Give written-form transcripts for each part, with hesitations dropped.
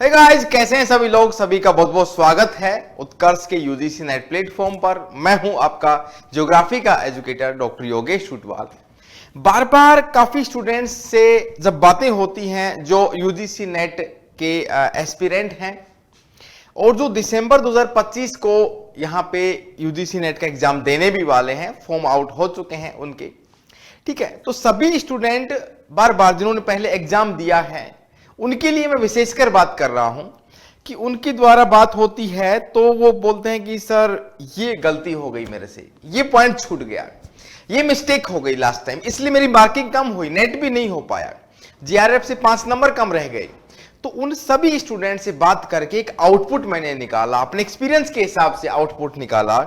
Hey guys, कैसे हैं सभी लोग। सभी का बहुत बहुत स्वागत है उत्कर्ष के यूजीसी नेट प्लेटफॉर्म पर। मैं हूं आपका ज्योग्राफी का एजुकेटर डॉक्टर योगेश छूटवाल। बार बार काफी स्टूडेंट्स से जब बातें होती हैं जो यूजीसी नेट के एस्पिरेंट हैं और जो दिसंबर 2025 को यहां पे यूजीसी नेट का एग्जाम देने भी वाले हैं, फॉर्म आउट हो चुके हैं उनके, ठीक है। तो सभी स्टूडेंट बार बार जिन्होंने पहले एग्जाम दिया है उनके लिए मैं विशेषकर बात कर रहा हूं कि उनके द्वारा बात होती है तो वो बोलते हैं कि सर ये गलती हो गई मेरे से, ये पॉइंट छूट गया, ये मिस्टेक हो गई लास्ट टाइम, इसलिए मेरी मार्किंग कम हुई, नेट भी नहीं हो पाया, जीआरएफ से 5 नंबर कम रह गए। तो उन सभी स्टूडेंट से बात करके एक आउटपुट मैंने निकाला, अपने एक्सपीरियंस के हिसाब से आउटपुट निकाला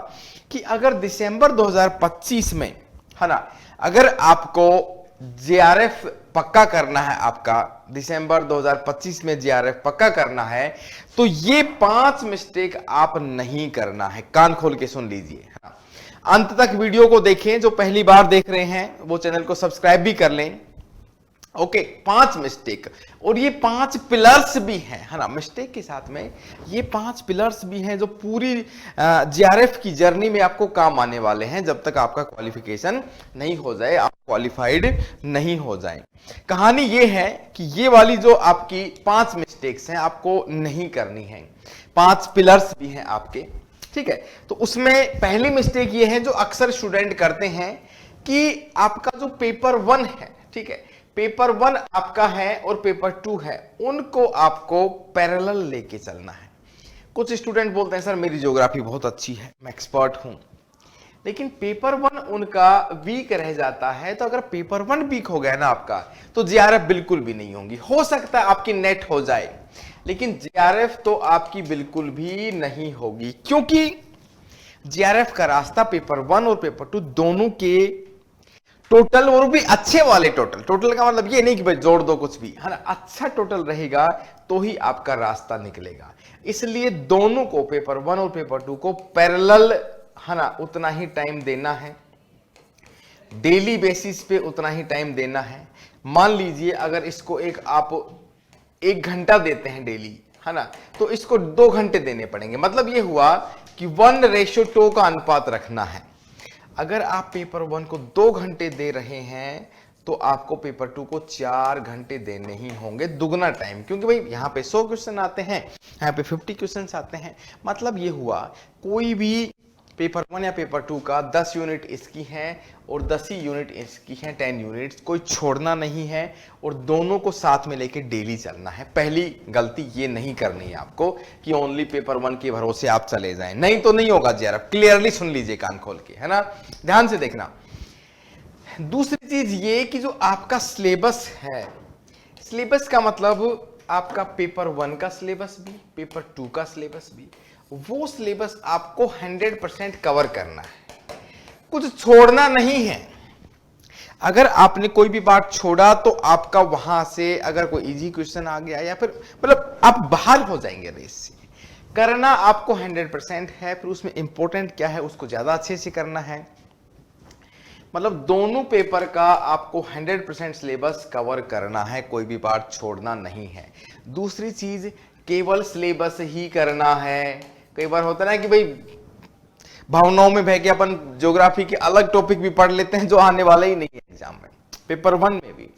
कि अगर दिसंबर 2025 में, है ना, अगर आपको जीआरएफ पक्का करना है, आपका दिसंबर 2025 में जीआरएफ पक्का करना है, तो ये 5 मिस्टेक आप नहीं करना है। कान खोल के सुन लीजिए, अंत तक वीडियो को देखें। जो पहली बार देख रहे हैं वो चैनल को सब्सक्राइब भी कर लें। ओके, 5 मिस्टेक, और ये 5 पिलर्स भी हैं, है ना, मिस्टेक के साथ में ये 5 पिलर्स भी हैं जो पूरी जीआरएफ की जर्नी में आपको काम आने वाले हैं जब तक आपका क्वालिफिकेशन नहीं हो जाए, आप क्वालिफाइड नहीं हो जाए। कहानी ये है कि ये वाली जो आपकी 5 मिस्टेक्स हैं आपको नहीं करनी है। 5 पिलर्स भी हैं आपके, ठीक है। तो उसमें पहली मिस्टेक ये है जो अक्सर स्टूडेंट करते हैं कि आपका जो पेपर 1 है, ठीक है, पेपर 1 आपका है और पेपर 2 है, उनको आपको पैरेलल लेके चलना है। कुछ स्टूडेंट बोलते हैं सर मेरी ज्योग्राफी बहुत अच्छी है, मैं एक्सपर्ट हूं, लेकिन पेपर 1 उनका वीक रह जाता है। तो अगर पेपर 1 वीक हो गया ना आपका, तो जीआरएफ बिल्कुल भी नहीं होगी। हो सकता है आपकी नेट हो जाए, लेकिन जीआरएफ तो आपकी बिल्कुल भी नहीं होगी, क्योंकि जीआरएफ का रास्ता पेपर 1 और पेपर 2 दोनों के टोटल, और भी अच्छे वाले टोटल का मतलब ये नहीं कि भाई जोड़ दो कुछ भी, है ना, अच्छा टोटल रहेगा तो ही आपका रास्ता निकलेगा। इसलिए दोनों को, पेपर 1 और पेपर 2 को पैरेलल, है ना, उतना ही टाइम देना है, डेली बेसिस पे उतना ही टाइम देना है। मान लीजिए अगर इसको आप 1 घंटा देते हैं डेली, है ना, तो इसको 2 घंटे देने पड़ेंगे। मतलब ये हुआ कि 1:2 का अनुपात रखना है। अगर आप पेपर 1 को 2 घंटे दे रहे हैं तो आपको पेपर 2 को 4 घंटे देने ही होंगे, दुगना टाइम, क्योंकि भाई यहां पे 100 क्वेश्चन आते हैं, यहां पे 50 क्वेश्चन आते हैं। मतलब ये हुआ कोई भी पेपर 1 या पेपर 2 का 10 यूनिट इसकी है और 10 ही यूनिट इसकी है, 10 यूनिट्स, कोई छोड़ना नहीं है और दोनों को साथ में लेके डेली चलना है। पहली गलती ये नहीं करनी है आपको कि ओनली पेपर 1 के भरोसे आप चले जाएं, नहीं तो नहीं होगा जीआरएफ। क्लियरली सुन लीजिए कान खोल के, है ना, ध्यान से देखना। दूसरी चीज ये कि जो आपका सिलेबस है, सिलेबस का मतलब आपका पेपर 1 का सिलेबस भी, पेपर 2 का सिलेबस भी, वो सिलेबस आपको 100% कवर करना है, कुछ छोड़ना नहीं है। अगर आपने कोई भी पार्ट छोड़ा तो आपका वहां से अगर कोई इजी क्वेश्चन आ गया या फिर मतलब आप बाहर हो जाएंगे रेस से। करना आपको 100% है, फिर उसमें इंपॉर्टेंट क्या है उसको ज्यादा अच्छे से करना है। मतलब दोनों पेपर का आपको 100% सिलेबस कवर करना है, कोई भी पार्ट छोड़ना नहीं है। दूसरी चीज, केवल सिलेबस ही करना है। कई बार होता है ना कि भाई भावनाओं में बह के अपन ज्योग्राफी के अलग टॉपिक भी पढ़ लेते हैं जो आने वाले ही नहीं है एग्जाम में, पेपर 1 में भी।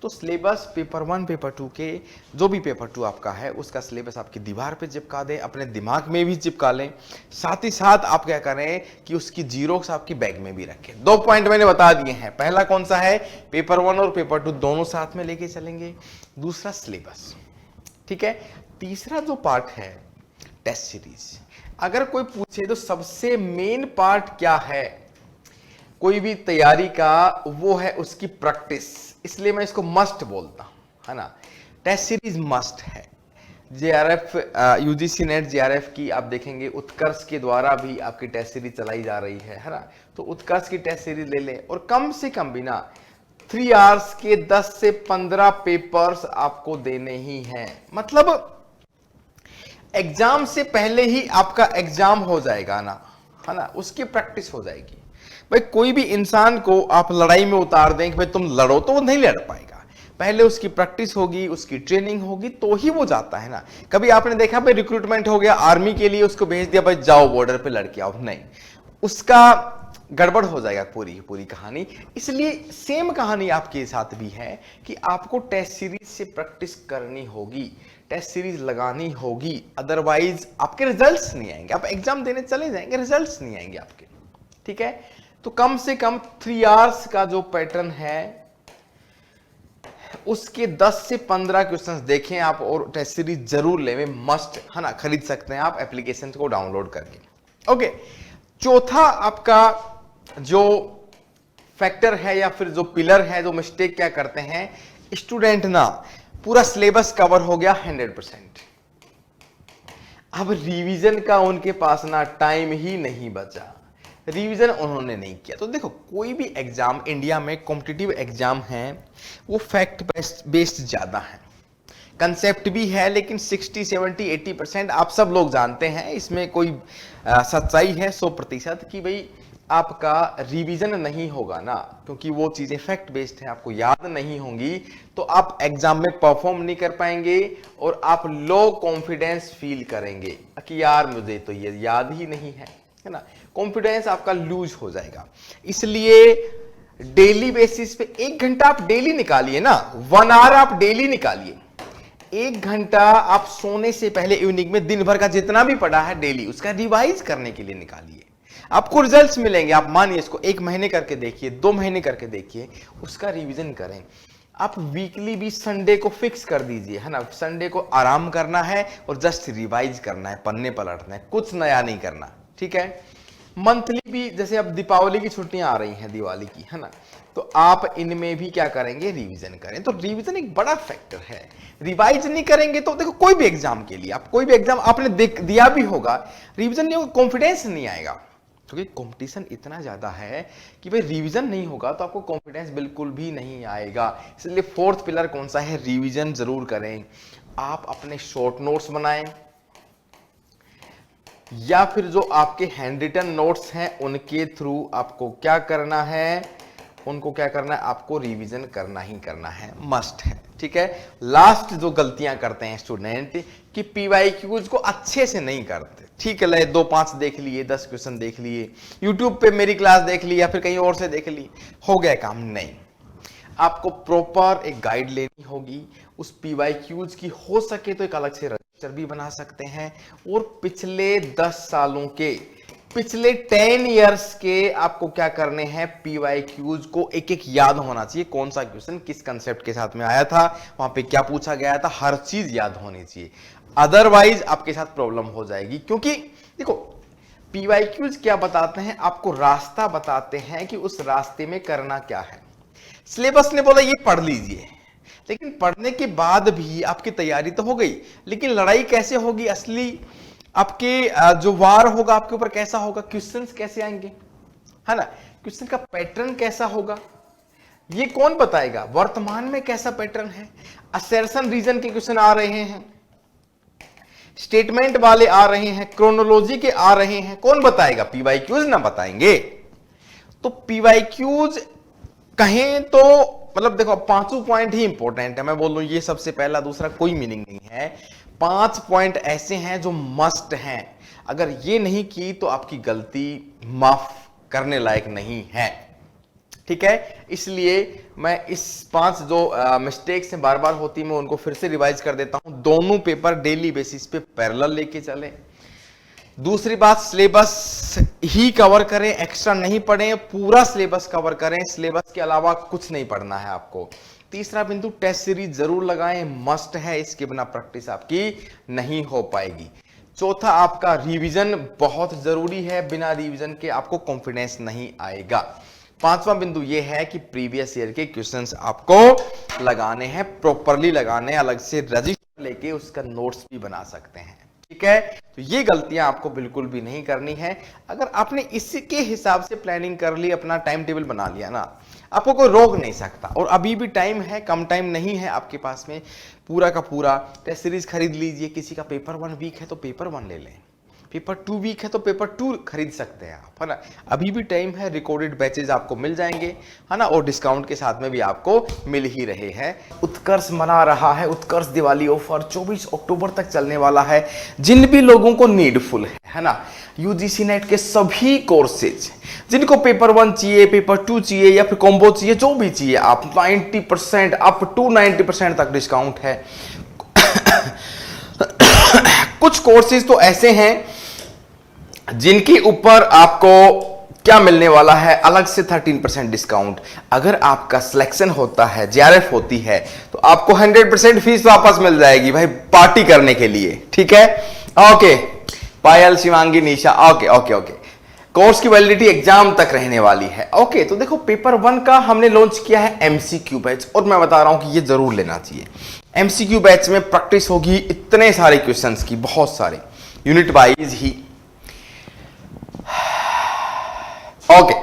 तो सिलेबस पेपर 1 पेपर 2 के, जो भी पेपर 2 आपका है उसका सिलेबस आपकी दीवार पे चिपका दें, अपने दिमाग में भी चिपका लें। साथ ही साथ आप क्या करें कि उसकी जीरोक्स आपकी बैग में भी रखें। 2 पॉइंट मैंने बता दिए हैं। पहला कौन सा है, पेपर 1 और पेपर 2 दोनों साथ में लेके चलेंगे। दूसरा सिलेबस, ठीक है। तीसरा जो पार्ट है टेस्ट सीरीज। अगर कोई पूछे तो सबसे मेन पार्ट क्या है कोई भी तैयारी का, वो है उसकी प्रैक्टिस। इसलिए मैं इसको मस्ट बोलता हूं, है ना, टेस्ट सीरीज मस्ट है। जेआरएफ, यूजीसी नेट जेआरएफ की आप देखेंगे उत्कर्ष के द्वारा भी आपकी टेस्ट सीरीज चलाई जा रही है ना, तो उत्कर्ष की टेस्ट सीरीज ले लें और कम से कम भी ना 3 आवर्स के 10 से 15 पेपर्स आपको देने ही हैं। मतलब एग्जाम से पहले ही आपका एग्जाम हो जाएगा ना, है ना, उसकी प्रैक्टिस हो जाएगी। भाई कोई भी इंसान को आप लड़ाई में उतार दें कि भाई तुम लड़ो, तो वो नहीं लड़ पाएगा। पहले उसकी प्रैक्टिस होगी, उसकी ट्रेनिंग होगी, तो ही वो जाता है ना। कभी आपने देखा भाई रिक्रूटमेंट हो गया आर्मी के लिए, उसको भेज दिया भाई जाओ बॉर्डर पे लड़के आओ, नहीं, उसका गड़बड़ हो जाएगा पूरी पूरी कहानी। इसलिए सेम कहानी आपके साथ भी है कि आपको टेस्ट सीरीज से प्रैक्टिस करनी होगी, टेस्ट सीरीज लगानी होगी, अदरवाइज आपके रिजल्ट्स नहीं आएंगे। आप एग्जाम देने चले जाएंगे, रिजल्ट्स नहीं आएंगे आपके, ठीक है। तो कम से कम 3 आवर्स का जो पैटर्न है उसके 10 से 15 क्वेश्चंस देखें आप, और टेस्ट सीरीज जरूर लें, मस्ट है ना। खरीद सकते हैं आप एप्लीकेशन को डाउनलोड करके। ओके, चौथा आपका जो फैक्टर है या फिर जो पिलर है, जो मिस्टेक क्या करते हैं स्टूडेंट ना, पूरा सिलेबस कवर हो गया 100%, अब रिवीजन का उनके पास ना टाइम ही नहीं बचा, रिवीजन उन्होंने नहीं किया। तो देखो कोई भी एग्जाम इंडिया में कॉम्पिटिटिव एग्जाम है वो फैक्ट बेस्ड ज्यादा है, कंसेप्ट भी है, लेकिन 60, 70, 80% आप सब लोग जानते हैं। इसमें कोई सच्चाई है 100% कि भाई आपका रिवीजन नहीं होगा ना, क्योंकि वो चीजें फैक्ट बेस्ड है, आपको याद नहीं होंगी, तो आप एग्जाम में परफॉर्म नहीं कर पाएंगे और आप लो कॉन्फिडेंस फील करेंगे कि यार मुझे तो ये याद ही नहीं है ना। कॉन्फिडेंस आपका लूज हो जाएगा। इसलिए डेली बेसिस पे 1 घंटा आप डेली निकालिए ना, 1 आवर आप डेली निकालिए, 1 घंटा आप सोने से पहले इवनिंग में दिन भर का जितना भी पढ़ा है डेली उसका रिवाइज करने के लिए निकालिए, आपको रिजल्ट्स मिलेंगे। आप मानिए इसको 1 महीने करके देखिए, 2 महीने करके देखिए, उसका रिवीजन करें। आप वीकली भी संडे को फिक्स कर दीजिए, है ना, संडे को आराम करना है और जस्ट रिवाइज करना है, पन्ने पलटना है, कुछ नया नहीं करना, ठीक है। मंथली भी, जैसे अब दीपावली की छुट्टियां आ रही हैं, दिवाली की, है ना, तो आप इनमें भी क्या करेंगे, रिवीजन करें। तो रिवीजन एक बड़ा फैक्टर है। रिवाइज नहीं करेंगे तो देखो कोई भी एग्जाम के लिए, आप कोई भी एग्जाम आपने दिया भी होगा, रिवीजन नहीं होगा, कॉन्फिडेंस नहीं आएगा, क्योंकि कंपटीशन इतना ज्यादा है कि भाई रिवीजन नहीं होगा तो आपको कॉन्फिडेंस बिल्कुल भी नहीं आएगा। इसलिए 4th पिलर कौन सा है, रिवीजन जरूर करें। आप अपने शॉर्ट नोट्स बनाएं या फिर जो आपके हैंड रिटन नोट्स हैं उनके थ्रू आपको क्या करना है, उनको क्या करना है, आपको रिवीजन करना ही करना है, मस्ट है, ठीक है। लास्ट जो गलतियां करते हैं स्टूडेंट कि पीवाईक्यूज को अच्छे से नहीं करते, ठीक है, ले 2-5 देख लिए, 10 क्वेश्चन देख लिए, यूट्यूब पे मेरी क्लास देख ली या फिर कहीं और से देख ली, हो गया काम, नहीं। आपको प्रॉपर एक गाइड लेनी होगी उस पीवाईक्यूज की, हो सके तो एक अलग से रजिस्टर भी बना सकते हैं, और पिछले 10 सालों के, पिछले 10 इयर्स के आपको क्या करने हैं, पीवाईक्यूज को एक एक याद होना चाहिए, कौन सा क्वेश्चन किस कंसेप्ट के साथ में आया था, वहां पे क्या पूछा गया था, हर चीज याद होनी चाहिए, अदरवाइज आपके साथ प्रॉब्लम हो जाएगी। क्योंकि देखो पीवाईक्यूज क्या बताते हैं, आपको रास्ता बताते हैं कि उस रास्ते में करना क्या है। सिलेबस ने बोला ये पढ़ लीजिए, लेकिन पढ़ने के बाद भी आपकी तैयारी तो हो गई, लेकिन लड़ाई कैसे होगी, असली आपके जो वार होगा आपके ऊपर कैसा होगा, क्वेश्चंस कैसे आएंगे, है ना, क्वेश्चन का पैटर्न कैसा होगा, ये कौन बताएगा। वर्तमान में कैसा पैटर्न है, असर्शन रीजन के क्वेश्चन आ रहे हैं, स्टेटमेंट वाले आ रहे हैं, क्रोनोलॉजी के आ रहे हैं, कौन बताएगा, पीवाईक्यूज ना बताएंगे। तो पीवाईक्यूज कहें तो मतलब देखो 5 पॉइंट ही इंपॉर्टेंट है, मैं बोल रहा हूं ये सबसे पहला, दूसरा कोई मीनिंग नहीं है। 5 पॉइंट ऐसे हैं जो मस्ट हैं, अगर ये नहीं की तो आपकी गलती माफ करने लायक नहीं है, ठीक है। इसलिए मैं इस 5 जो मिस्टेक्स हैं बार बार होती, मैं उनको फिर से रिवाइज कर देता हूं। दोनों पेपर डेली बेसिस पे पैरेलल लेके चले। दूसरी बात, सिलेबस ही कवर करें, एक्स्ट्रा नहीं पढ़ें, पूरा सिलेबस कवर करें, सिलेबस के अलावा कुछ नहीं पढ़ना है आपको। तीसरा बिंदु, टेस्ट सीरीज जरूर लगाएं, मस्ट है, इसके बिना प्रैक्टिस आपकी नहीं हो पाएगी। चौथा, आपका रिवीजन बहुत जरूरी है, बिना रिवीजन के आपको कॉन्फिडेंस नहीं आएगा। 5वां बिंदु यह है कि प्रीवियस ईयर के क्वेश्चंस आपको लगाने हैं, प्रॉपरली लगाने हैं, अलग से रजिस्टर लेके उसका नोट्स भी बना सकते हैं, ठीक है। तो ये गलतियां आपको बिल्कुल भी नहीं करनी है। अगर आपने इसके हिसाब से प्लानिंग कर ली, अपना टाइम टेबल बना लिया ना, आपको कोई रोक नहीं सकता। और अभी भी टाइम है, कम टाइम नहीं है आपके पास में, पूरा का पूरा टेस्ट सीरीज खरीद लीजिए। किसी का पेपर 1 वीक है तो पेपर 1 ले लें, पेपर 2 वीक है तो पेपर 2 खरीद सकते हैं आप, है ना। अभी भी टाइम है, रिकॉर्डेड बैचेज आपको मिल जाएंगे, है ना, और डिस्काउंट के साथ में भी आपको मिल ही रहे हैं। उत्कर्ष मना रहा है उत्कर्ष दिवाली ऑफर 24 अक्टूबर तक चलने वाला है। जिन भी लोगों को नीडफुल है ना, यूजीसी नेट के सभी कोर्सेज, जिनको पेपर 1 चाहिए, पेपर 2 चाहिए या फिर कॉम्बो चाहिए, जो भी चाहिए, आप 90% अप टू 90% तक डिस्काउंट है। कुछ कोर्सेज तो ऐसे हैं जिनके ऊपर आपको क्या मिलने वाला है, अलग से 13% डिस्काउंट। अगर आपका सिलेक्शन होता है, जेआरएफ होती है, तो आपको 100% फीस वापस मिल जाएगी भाई, पार्टी करने के लिए, ठीक है। ओके पायल, शिवांगी, निशा, ओके ओके ओके। कोर्स की वैलिडिटी एग्जाम तक रहने वाली है। ओके तो देखो पेपर 1 का हमने लॉन्च किया है एमसीक्यू बैच, और मैं बता रहा हूं कि ये जरूर लेना चाहिए। एमसीक्यू बैच में प्रैक्टिस होगी इतने सारे क्वेश्चंस की, बहुत सारे, यूनिट वाइज ही। ओके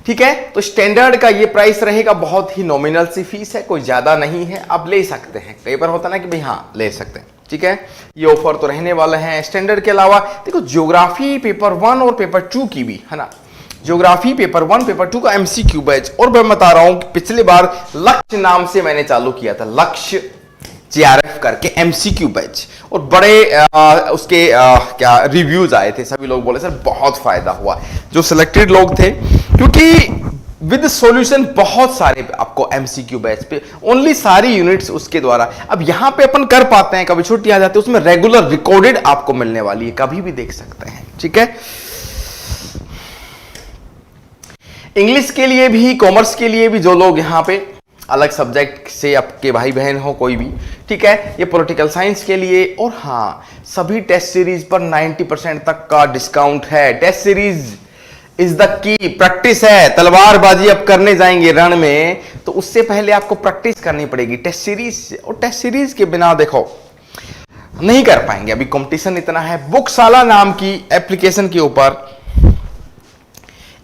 ठीक है, तो स्टैंडर्ड का ये प्राइस रहेगा, बहुत ही नॉमिनल सी फीस है, कोई ज्यादा नहीं है, आप ले सकते हैं। कई बार होता ना कि भाई हाँ ले सकते हैं, ठीक है। ये ऑफर तो रहने वाले हैं। स्टैंडर्ड के अलावा देखो ज्योग्राफी पेपर 1 और पेपर 2 की भी, है ना, ज्योग्राफी पेपर 1 पेपर 2 का एमसीक्यू बैच। और मैं बता रहा हूं कि पिछली बार लक्ष्य नाम से मैंने चालू किया था, लक्ष्य जेआरएफ करके एमसीक्यू बैच, और बड़े उसके क्या रिव्यूज आए थे, सभी लोग बोले सर बहुत फायदा हुआ, जो सिलेक्टेड लोग थे, क्योंकि विद सॉल्यूशन बहुत सारे आपको एमसीक्यू बैच पे, ओनली सारी यूनिट्स उसके द्वारा। अब यहां पे अपन कर पाते हैं, कभी छुट्टी आ जाती है, उसमें रेगुलर रिकॉर्डेड आपको मिलने वाली है, कभी भी देख सकते हैं, ठीक है। इंग्लिश के लिए भी, कॉमर्स के लिए भी, जो लोग यहाँ पे अलग सब्जेक्ट से आपके भाई बहन हो कोई भी, ठीक है, ये पॉलिटिकल साइंस के लिए। और हाँ, सभी टेस्ट सीरीज पर 90% तक का डिस्काउंट है। Test series is the key, practice है, तलवारबाजी अब करने जाएंगे रण में, तो उससे पहले आपको प्रैक्टिस करनी पड़ेगी टेस्ट सीरीज से, और टेस्ट सीरीज के बिना देखो नहीं कर पाएंगे, अभी कंपटीशन इतना है। बुकशाला नाम की एप्लीकेशन के ऊपर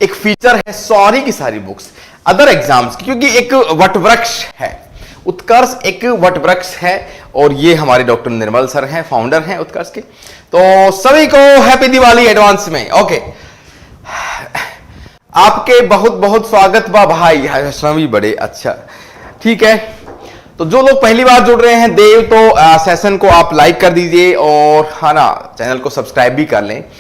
एक फीचर है, सारी की सारी बुक्स अदर एग्जाम्स की, क्योंकि एक वटवृक्ष है उत्कर्ष, एक वटवृक्ष है, और ये हमारे डॉक्टर निर्मल सर हैं, फाउंडर हैं उत्कर्ष के। तो सभी को हैप्पी दिवाली एडवांस में। ओके आपके बहुत बहुत स्वागत बा भाई, सभी बड़े अच्छा, ठीक है। तो जो लोग पहली बार जुड़ रहे हैं देव, तो सेशन को आप लाइक कर दीजिए, और है ना, चैनल को सब्सक्राइब भी कर लें,